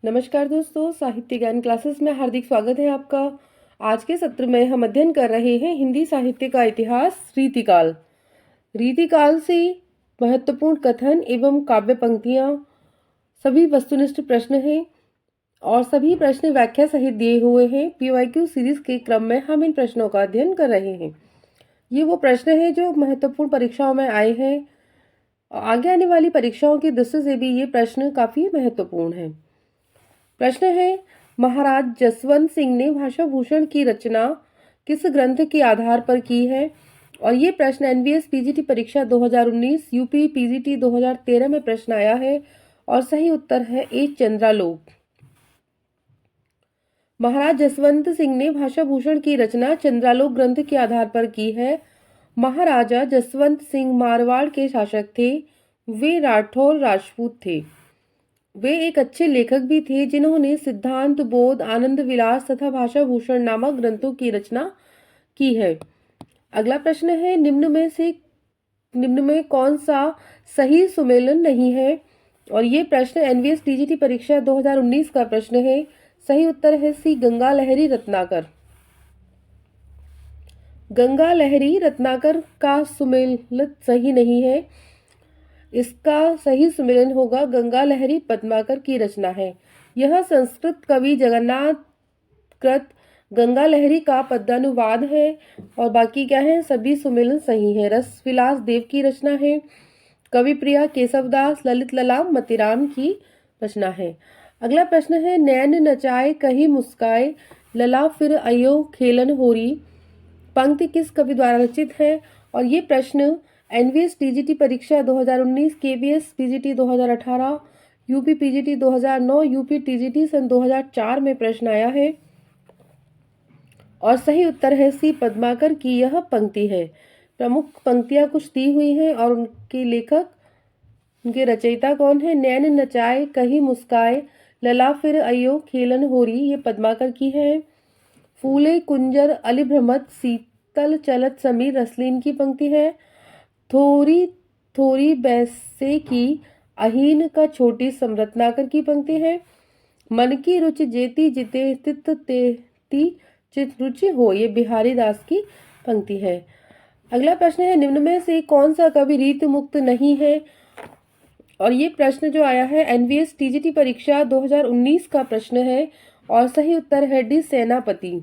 नमस्कार दोस्तों, साहित्य ज्ञान क्लासेस में हार्दिक स्वागत है आपका। आज के सत्र में हम अध्ययन कर रहे हैं हिंदी साहित्य का इतिहास, रीतिकाल। रीतिकाल से महत्वपूर्ण कथन एवं काव्य पंक्तियां, सभी वस्तुनिष्ठ प्रश्न हैं और सभी प्रश्न व्याख्या सहित दिए हुए हैं। पीवाईक्यू सीरीज के क्रम में हम इन प्रश्नों का अध्ययन कर रहे हैं। ये वो प्रश्न हैं जो महत्वपूर्ण परीक्षाओं में आए हैं। आगे आने वाली परीक्षाओं की दृष्टि से भी ये प्रश्न काफी महत्वपूर्ण है। प्रश्न है, महाराज जसवंत सिंह ने भाषा भूषण की रचना किस ग्रंथ के आधार पर की है? और ये प्रश्न एनवीएस पीजीटी परीक्षा 2019, यूपी पीजीटी 2013 में प्रश्न आया है और सही उत्तर है ए चंद्रालोक। महाराज जसवंत सिंह ने भाषा भूषण की रचना चंद्रालोक ग्रंथ के आधार पर की है। महाराजा जसवंत सिंह मारवाड़ के शासक थे। वे राठौर राजपूत थे। वे एक अच्छे लेखक भी थे जिन्होंने सिद्धांत बोध, आनंद विलास तथा भाषा भूषण नामक ग्रंथों की रचना की है। अगला प्रश्न है, निम्न में कौन सा सही सुमेलन नहीं है? और ये प्रश्न एनवीएस टीजीटी परीक्षा 2019 का प्रश्न है। सही उत्तर है सी, गंगा लहरी रत्नाकर। गंगा लहरी रत्नाकर का सुमेलन सही नहीं है। इसका सही सुमेलन होगा गंगा लहरी पद्माकर की रचना है। यह संस्कृत कवि जगन्नाथ कृत गंगा लहरी का पद्यानुवाद है और बाकी क्या है, सभी सुमेलन सही है। रस विलास देव की रचना है। कवि प्रिया केशवदास, ललित ललाम मतिराम की रचना है। अगला प्रश्न है, नैन नचाए कही मुस्काए, लला फिर अयो खेलन होरी, पंक्ति किस कवि द्वारा रचित है? और ये प्रश्न एनवीएस टीजीटी परीक्षा 2019, KVS PGT 2018, UP PGT 2009, UP TGT सन 2004 में प्रश्न आया है और सही उत्तर है सी, पद्माकर की यह पंक्ति है। प्रमुख पंक्तियां कुछ दी हुई हैं और उनके लेखक, उनके रचयिता कौन है? नैन नचाए कही मुस्काए, लला फिर अयो खेलन होरी, ये पद्माकर की है। फूले कुंजर अली भ्रमत, शीतल चलत समीर, रसलीन की पंक्ति है। थोरी थोरी बैसे की अहीन का छोटी, रत्नाकर की पंक्ति है। मन की रुचि जेती जिते तित तेती चित रुचि हो, ये बिहारी दास की पंक्ति है। अगला प्रश्न है, निम्न में से कौन सा कवि रीत मुक्त नहीं है? और ये प्रश्न जो आया है एनवीएस टीजीटी परीक्षा 2019 का प्रश्न है और सही उत्तर है डी, सेनापति।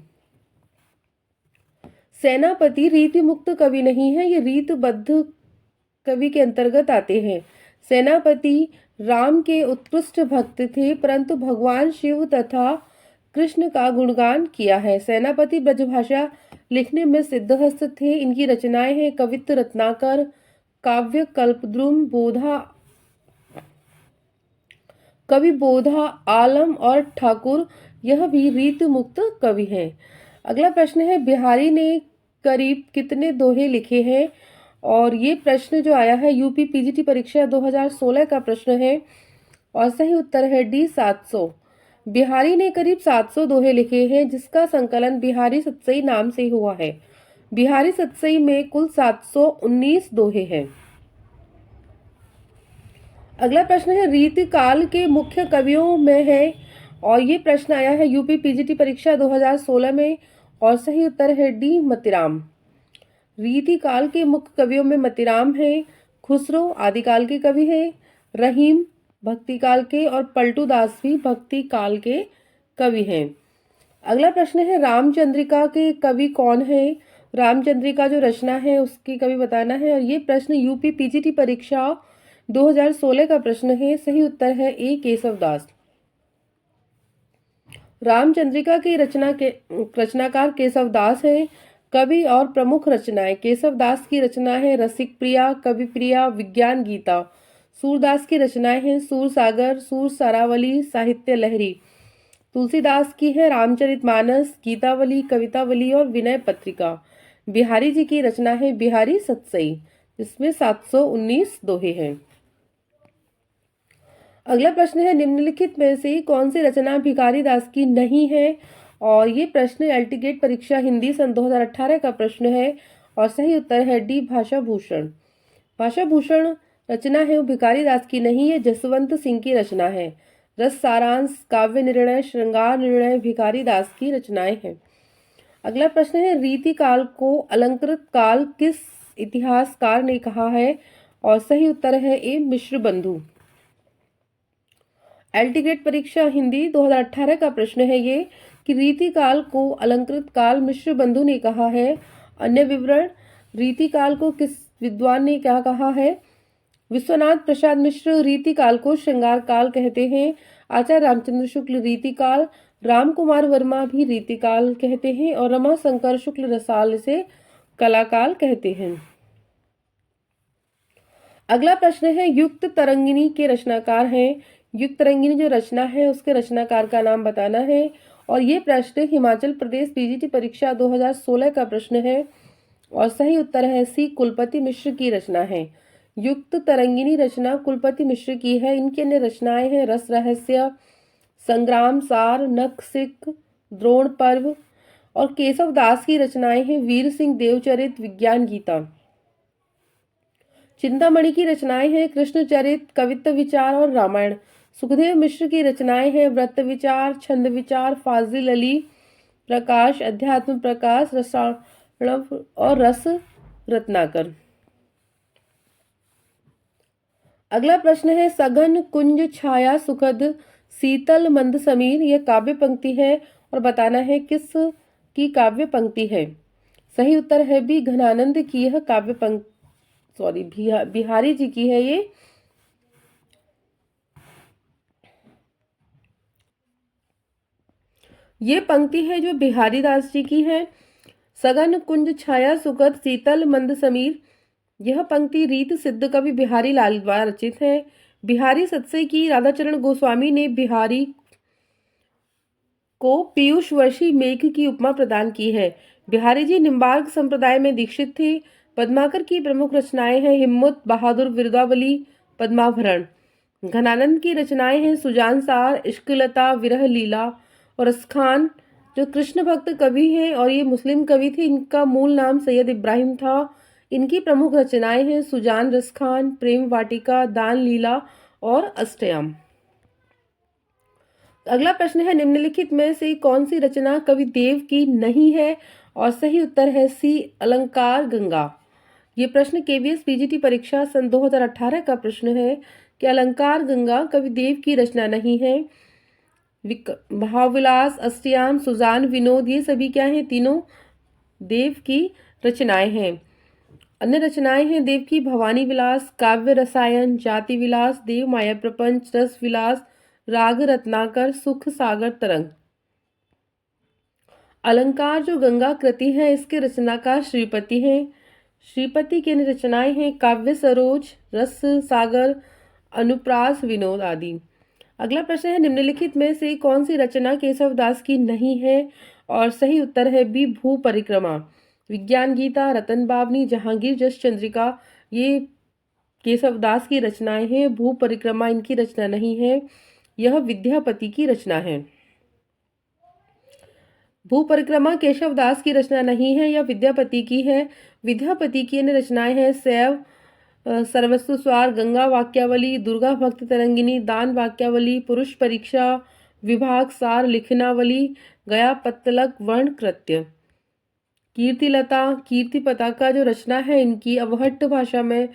सेनापति रीति मुक्त कवि नहीं है, ये रीतबद्ध कवि के अंतर्गत आते हैं। सेनापति राम के उत्कृष्ट भक्त थे, परंतु भगवान शिव तथा कृष्ण का गुणगान किया है। सेनापति ब्रजभाषा लिखने में सिद्धहस्त थे। इनकी रचनाएं हैं कवित्त रत्नाकर, काव्य कल्पद्रुम, कवि बोधा, आलम और ठाकुर, यह भी रीत मुक्त कवि हैं। अगला प्रश्न है, बिहारी ने करीब कितने दोहे लिखे हैं? और ये प्रश्न जो आया है यूपी पीजीटी परीक्षा 2016 का प्रश्न है और सही उत्तर है डी, 700। बिहारी ने करीब 700 दोहे लिखे हैं, जिसका संकलन बिहारी सतसई नाम से हुआ है। बिहारी सतसई में कुल 719 दोहे हैं। अगला प्रश्न है, रीतिकाल के मुख्य कवियों में है और ये प्रश्न आया है यूपी पीजीटी परीक्षा 2016 में और सही उत्तर है डी, मतिराम। रीतिकाल के मुख्य कवियों में मतिराम है, खुसरो आदिकाल के कवि है, रहीम भक्ति काल के और पलटू दास भी भक्ति काल के कवि हैं। अगला प्रश्न है, रामचंद्रिका के कवि कौन है? रामचंद्रिका जो रचना है उसकी कवि बताना है और ये प्रश्न यूपी पीजीटी परीक्षा 2016 का प्रश्न है। सही उत्तर है ए, केशवदास। रामचंद्रिका की रचनाकार केशवदास है। कवि और प्रमुख रचनाएं, केशवदास की रचना है रसिक प्रिया, कवि प्रिया, विज्ञान गीता। सूरदास की रचनाएं हैं सूर सागर, सूर सरावली, साहित्य लहरी। तुलसीदास की है रामचरितमानस, गीतावली, कवितावली और विनय पत्रिका। बिहारी जी की रचना है बिहारी सतसई, जिसमें 719 दोहे हैं। अगला प्रश्न है, निम्नलिखित में से कौन सी रचना भिखारी दास की नहीं है? और ये प्रश्न एलटीगेट परीक्षा हिंदी सन 2018 का प्रश्न है और सही उत्तर है डी, भाषा भूषण। भाषा भूषण रचना है वो भिखारी दास की नहीं है, जसवंत सिंह की रचना है। रस सारांश, काव्य निर्णय, श्रृंगार निर्णय भिखारी दास की रचनाएं हैं। अगला प्रश्न है, रीति काल को अलंकृत काल किस इतिहासकार ने कहा है? और सही उत्तर है ए मिश्र बंधु। एलटी ग्रेड परीक्षा हिंदी 2018 का प्रश्न है ये कि रीति काल को अलंकृत काल मिश्र बंधु ने कहा है। अन्य विवरण, रीति काल को किस विद्वान ने क्या कहा है? विश्वनाथ प्रसाद मिश्र रीति काल को श्रृंगार काल कहते हैं। आचार्य रामचंद्र शुक्ल रीति काल, राम कुमार वर्मा भी रीति काल कहते हैं और रमा शंकर शुक्ल रसाल से कलाकाल कहते हैं। अगला प्रश्न है, युक्त तरंगिणी के रचनाकार हैं। युक्त तरंगिणी जो रचना है उसके रचनाकार का नाम बताना है। और ये प्रश्न हिमाचल प्रदेश पीजीटी परीक्षा 2016 का प्रश्न है और सही उत्तर है सी कुलपति मिश्र की रचना है। युक्त तरंगिणी रचना कुलपति मिश्र की है। इनकी अन्य रचनाएं हैं रस रहस्य, संग्राम सार, नखशिख, द्रोण पर्व और केशव दास की रचनाएं हैं वीर सिंह देवचरित, विज्ञान गीता। चिंतामणि की रचनाएं हैं कृष्णचरित, कवित्व विचार और रामायण। सुखदेव मिश्र की रचनाएं हैं व्रत विचार, छंद विचार, फाजिल अली प्रकाश, अध्यात्म प्रकाश, रसायण और रस रत्नाकर। अगला प्रश्न है, सघन कुंज छाया सुखद शीतल मंद समीर, यह काव्य पंक्ति है और बताना है किस की काव्य पंक्ति है। सही उत्तर है बी घनानंद की यह काव्य पंक्ति, बिहारी जी की है ये पंक्ति है जो बिहारी दास जी की है। सघन कुंज छाया सुखद शीतल मंद समीर, यह पंक्ति रीत सिद्ध कवि बिहारी लाल द्वारा रचित है। बिहारी सत्से की राधाचरण गोस्वामी ने बिहारी को पीयूष वर्षी मेघ की उपमा प्रदान की है। बिहारी जी निम्बार्क संप्रदाय में दीक्षित थे। पद्माकर की प्रमुख रचनाएं हैं हिम्मत, बहादुर, विरदावली, पद्माभरण। घनानंद की रचनाएं हैं सुजान सार, इश्कलता, विरह लीला और रसखान जो कृष्ण भक्त कवि हैं और ये मुस्लिम कवि थे। इनका मूल नाम सैयद इब्राहिम था। इनकी प्रमुख रचनाएं हैं सुजान, रसखान, प्रेम वाटिका, दान लीला और अष्टयाम। अगला प्रश्न है, निम्नलिखित में से कौन सी रचना कवि देव की नहीं है? और सही उत्तर है सी अलंकार गंगा। ये प्रश्न केवीएस पीजीटी परीक्षा सन 2018 का प्रश्न है कि अलंकार गंगा कवि देव की रचना नहीं है। भावविलास, अष्टयाम, सुजान, विनोद, ये सभी क्या हैं? तीनों देव की रचनाएं हैं। अन्य रचनाएं हैं देव की भवानी विलास, काव्य रसायन, जाति विलास, देव माया प्रपंच, रस विलास, राग रत्नाकर, सुख सागर तरंग। अलंकार जो गंगा कृति है इसके रचनाकार श्रीपति हैं। श्रीपति की अन्य रचनाएं हैं काव्य सरोज, रस सागर, अनुप्रास, विनोद आदि। अगला प्रश्न है, निम्नलिखित में से कौन सी रचना केशव दास की नहीं है? और सही उत्तर है बी भू परिक्रमा। विज्ञान गीता, रतन बावनी, जहांगीर जस चंद्रिका, ये केशव दास की रचनाएं हैं। भू परिक्रमा इनकी रचना नहीं है, यह विद्यापति की रचना है। भू परिक्रमा केशव दास की रचना नहीं है, यह विद्यापति की है। विद्यापति की अन्य रचनाएं हैं शैव, सर्वस्व स्वार, गंगा वाक्यावली, दुर्गा भक्त तरंगिनी, दान वाक्यावली, पुरुष परीक्षा, विभाग सार, लिखनावली, गया पत्तलक, वर्ण कृत्य। कीर्तिलता, कीर्ति पताका जो रचना है इनकी अवहट्ट भाषा में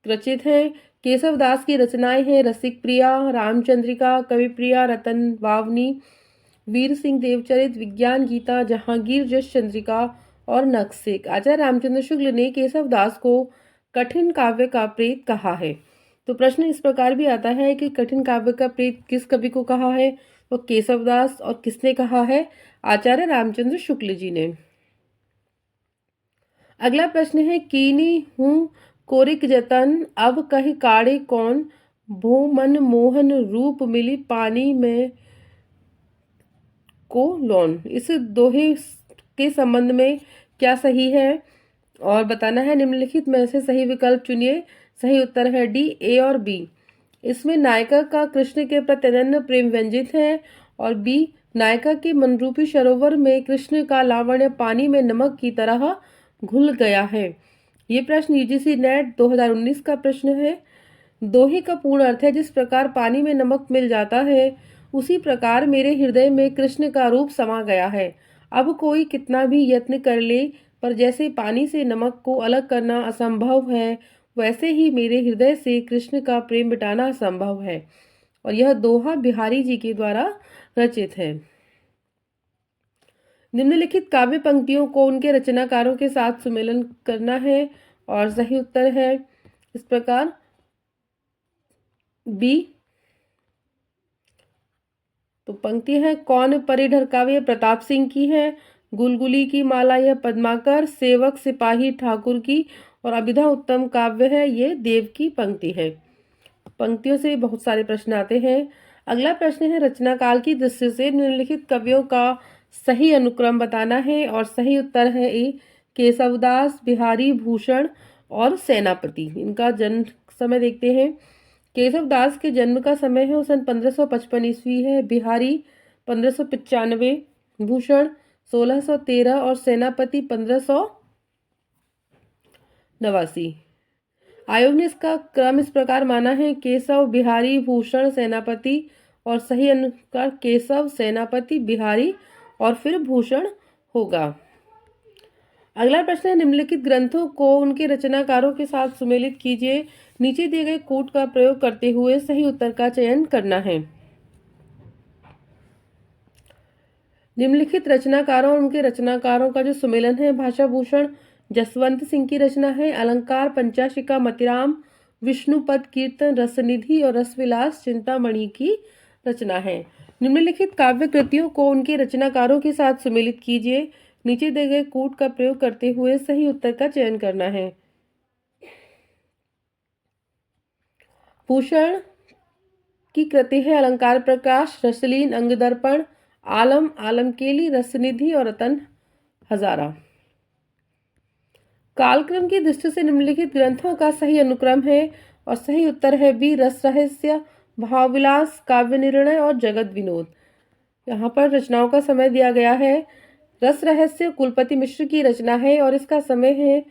रचित है। केशव दास की रचनाएं हैं रसिक प्रिया, रामचंद्रिका, कवि प्रिया, रतन वावनी, वीर सिंह देवचरित, विज्ञान गीता, जहांगीर जस चंद्रिका और नखशिख। आचार्य रामचंद्र शुक्ल ने केशव दास को कठिन काव्य का प्रेत कहा है। तो प्रश्न इस प्रकार भी आता है कि कठिन काव्य का प्रेत किस कवि को कहा है? तो केशव दास। और किसने कहा है? आचार्य रामचंद्र शुक्ल जी ने। अगला प्रश्न है, कीनी हूँ कोरिक जतन अब कही काड़े कौन, भो मन मोहन रूप मिली पानी में को लौन। इस दोहे के संबंध में क्या सही है? और बताना है निम्नलिखित में से सही विकल्प चुनिए। सही उत्तर है डी, ए और बी। इसमें नायिका का कृष्ण के प्रति अनन्य प्रेम व्यंजित है और बी, नायिका के मनरूपी सरोवर में कृष्ण का लावण्य पानी में नमक की तरह घुल गया है। ये प्रश्न यूजीसी नेट 2019 का प्रश्न है। दोहे का पूर्ण अर्थ है, जिस प्रकार पानी में नमक मिल जाता है उसी प्रकार मेरे हृदय में कृष्ण का रूप समा गया है। अब कोई कितना भी यत्न कर ले, पर जैसे पानी से नमक को अलग करना असंभव है, वैसे ही मेरे हृदय से कृष्ण का प्रेम मिटाना असंभव है। और यह दोहा बिहारी जी के द्वारा रचित है। निम्नलिखित काव्य पंक्तियों को उनके रचनाकारों के साथ सुमेलन करना है और सही उत्तर है इस प्रकार बी। तो पंक्ति है, कौन परी ढरकावे, प्रताप सिंह की है। गुलगुली की माला यह पद्माकर, सेवक सिपाही ठाकुर की। और अभिधा उत्तम काव्य है, ये देव की पंक्ति है। पंक्तियों से बहुत सारे प्रश्न आते हैं। अगला प्रश्न है, रचना काल की दृष्टि से निम्नलिखित कवियों का सही अनुक्रम बताना है और सही उत्तर है ए केशवदास, बिहारी भूषण और सेनापति। इनका जन्म समय देखते हैं। केशवदास के जन्म का समय है सन 1555 ईस्वी है। बिहारी 1595, भूषण 1613 और सेनापति 1589। आयोग ने इसका क्रम इस प्रकार माना है, केशव, बिहारी, भूषण, सेनापति। और सही अनुसार केशव, सेनापति, बिहारी और फिर भूषण होगा। अगला प्रश्न है, निम्नलिखित ग्रंथों को उनके रचनाकारों के साथ सुमेलित कीजिए। नीचे दिए गए कूट का प्रयोग करते हुए सही उत्तर का चयन करना है। निम्नलिखित रचनाकारों और उनके रचनाकारों का जो सुमेलन है, भाषा भूषण जसवंत सिंह की रचना है। अलंकार पंचाशिका मतिराम, विष्णुपद कीर्तन रसनिधि और रसविलास चिंतामणि की रचना है। निम्नलिखित काव्य कृतियों को उनके रचनाकारों के साथ सुमेलित कीजिए। नीचे दिए गए कूट का प्रयोग करते हुए सही उत्तर का चयन करना है। भूषण की कृति है अलंकार प्रकाश, रसलीन, अंगदर्पण, आलम, आलमकेली, रसनिधि और रतन हजारा। कालक्रम की दृष्टि से निम्नलिखित ग्रंथों का सही अनुक्रम है और सही उत्तर है बी रस रहस्य, भावविलास, काव्य निर्णय और जगत विनोद। यहाँ पर रचनाओं का समय दिया गया है। रस रहस्य कुलपति मिश्र की रचना है और इसका समय है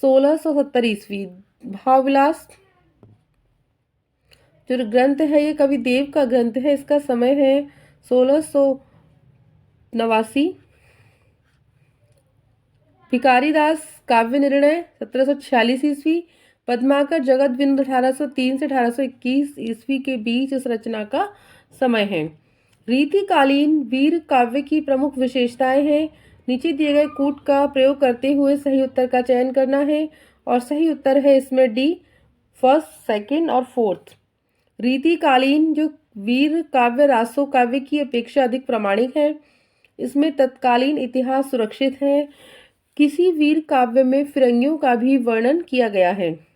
1670 ईस्वी। भावविलास जो ग्रंथ है ये कवि देव का ग्रंथ है, इसका समय है 1689। भिकारीदास काव्य निर्णय 1746 ईस्वी। पद्माकर जगत विनोद 1803 से 1821 ईस्वी के बीच इस रचना का समय है। रीतिकालीन वीर काव्य की प्रमुख विशेषताएं हैं। नीचे दिए गए कूट का प्रयोग करते हुए सही उत्तर का चयन करना है और सही उत्तर है इसमें डी फर्स्ट, सेकंड और फोर्थ। रीतिकालीन जो वीर काव्य रासो काव्य की अपेक्षा अधिक प्रामाणिक है। इसमें तत्कालीन इतिहास सुरक्षित है। किसी वीर काव्य में फिरंगियों का भी वर्णन किया गया है।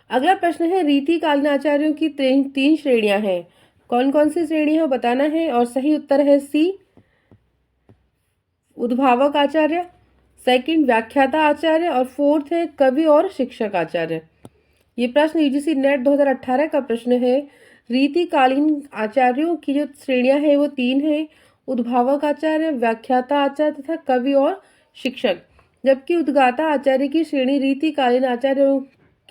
अगला प्रश्न है, रीतिकालीन आचार्यों की तीन श्रेणियां हैं। कौन कौन सी श्रेणी है बताना है और सही उत्तर है सी उद्भावक आचार्य, सेकंड व्याख्याता आचार्य और फोर्थ है कवि और शिक्षक आचार्य। ये प्रश्न यूजीसी नेट 2018 का प्रश्न है। रीतिकालीन आचार्यों की जो श्रेणियां हैं वो तीन हैं, उद्भावक आचार्य, व्याख्याता आचार्य तथा कवि और शिक्षक। जबकि उद्गाता आचार्य की श्रेणी रीतिकालीन आचार्यों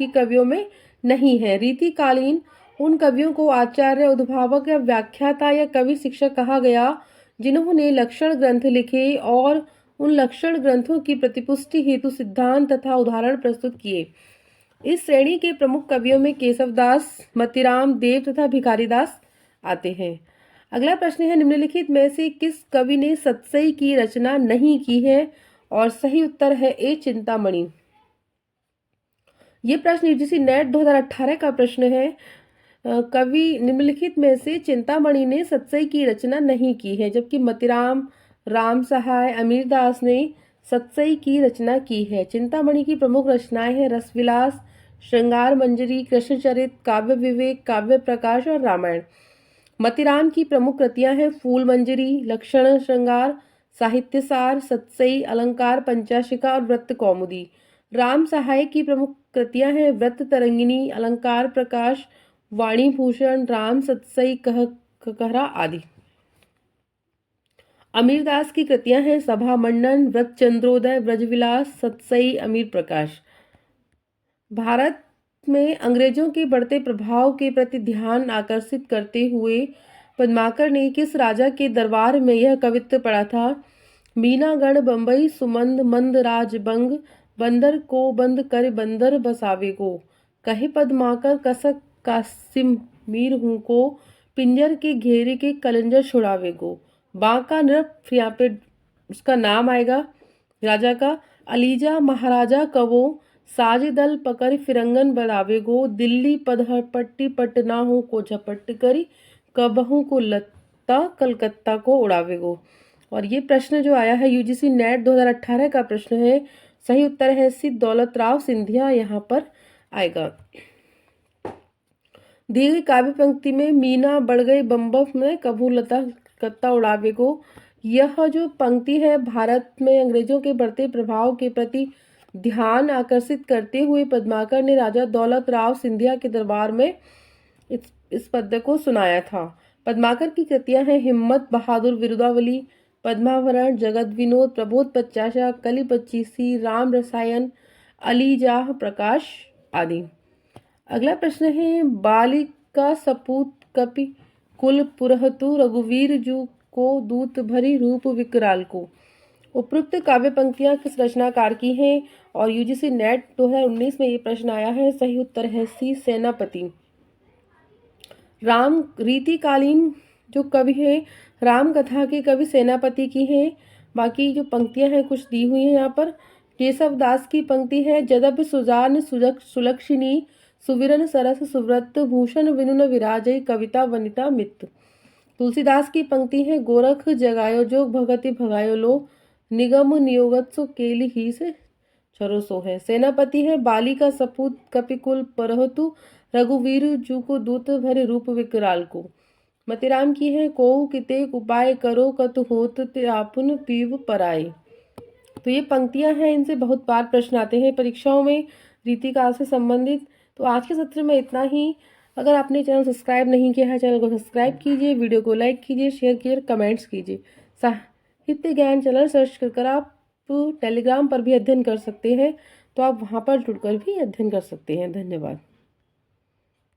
की कवियों में नहीं है। रीतिकालीन उन कवियों को आचार्य, उद्भावक या व्याख्याता या कवि शिक्षक कहा गया जिन्होंने लक्षण ग्रंथ लिखे और उन लक्षण ग्रंथों की प्रतिपुष्टि हेतु सिद्धांत तथा उदाहरण प्रस्तुत किए। इस श्रेणी के प्रमुख कवियों में केशवदास, मतिराम, देव तथा भिखारीदास आते हैं। अगला प्रश्न है, निम्नलिखित में से किस कवि ने सतसई की रचना नहीं की है और सही उत्तर है ए चिंतामणि। ये प्रश्न यूजीसी नेट 2018 का प्रश्न है। कवि निम्नलिखित में से चिंतामणि ने सतसई की रचना नहीं की है, जबकि मतिराम, राम सहाय, अमीरदास ने सतसई की रचना की है। चिंतामणि की प्रमुख रचनाएं हैं रसविलास, श्रृंगार मंजरी, कृष्णचरित, काव्य विवेक, काव्य प्रकाश और रामायण। मतिराम की प्रमुख कृतियां हैं फूल मंजरी, लक्षण श्रृंगार, साहित्यसार, सतसई, अलंकार पंचाशिका और व्रत कौमुदी। राम सहाय की प्रमुख कृतियां हैं व्रत तरंगिनी, अलंकार प्रकाश, वाणी भूषण, राम सतसई, कहरा आदि। अमीरदास की कृतियां हैं सभा मंडन, व्रत चंद्रोदय, ब्रजविलास, सतसई, अमीर प्रकाश। भारत में अंग्रेजों के बढ़ते प्रभाव के प्रति ध्यान आकर्षित करते हुए पद्माकर ने किस राजा के दरबार में यह कवित्व पढ़ा था? मीनागढ़ बंबई सुमंद मंद राजबंग, बंदर को बंद कर बंदर बसावे को, कहे पद्माकर कसक कासिम मीर हूं को, पिंजर के घेरे के कलंजर छुड़ावे को। बांका नृप यहाँ पे उसका नाम आएगा राजा का। अलीजा महाराजा कवो, साजे दल पकड़ फिरंगन बदावे गो, दिल्ली पटटी पटना हो को झपट करी, कबहू को लत्ता कलकत्ता को उड़ावे गो। और ये प्रश्न जो आया है यूजीसी नेट 2018 का प्रश्न है। सही उत्तर है सी दौलत राव सिंधिया यहाँ पर आएगा। दी गई काव्य पंक्ति में मीना बढ़ गई बम्बफ में कभू लता कत्ता उड़ावे को, यह जो पंक्ति है भारत में अंग्रेजों के बढ़ते प्रभाव के प्रति ध्यान आकर्षित करते हुए पद्माकर ने राजा दौलत राव सिंधिया के दरबार में इस पद्य को सुनाया था। पद्माकर की कृतियां हैं हिम्मत बहादुर, विरुदावली, पद्मावरण, जगत विनोद, प्रबोध पचासा, कली पच्चीसी, राम रसायन, अलीजाह प्रकाश आदि। अगला प्रश्न है बालिका सपूत कपि कुल पुरहतु, रघुवीर जू को दूत भरी रूप विकराल को। उपरोक्त काव्य पंक्तियां किस रचनाकार की हैं? और यूजीसी नेट 2019 में ये प्रश्न आया है। सही उत्तर है सी सेनापति। राम रीतिकालीन जो कवि हैं राम कथा के कवि सेनापति की हैं। बाकी जो पंक्तियां हैं कुछ दी हुई हैं यहाँ पर। केशव दास की पंक्ति है जदप सुजान सुलक्षिणी, सुविरन सरस सुव्रत, भूषण विनुन विराजय, कविता वनिता मित। तुलसीदास की पंक्ति है गोरख जगायो जोग, भगति भगायो लो, निगम नियोगत सो केली ही से छरो सो है। सेनापति है बालिका सपूत कपिकुल परहतु, रघुवीर जू को दूत भरे रूप विकराल को। मतिराम की है को किते उपाय करो कत होत त्यापुन पीव पराए। तो ये पंक्तियां हैं, इनसे बहुत बार प्रश्न आते हैं परीक्षाओं में रीतिकाल से संबंधित। तो आज के सत्र में इतना ही। अगर आपने चैनल सब्सक्राइब नहीं किया है चैनल को सब्सक्राइब कीजिए, वीडियो को लाइक कीजिए, शेयर कीजिए, कमेंट्स कीजिए। साहित्य ज्ञान चैनल सर्च कर आप टेलीग्राम पर भी अध्ययन कर सकते हैं, तो आप वहाँ पर जुड़कर भी अध्ययन कर सकते हैं। धन्यवाद।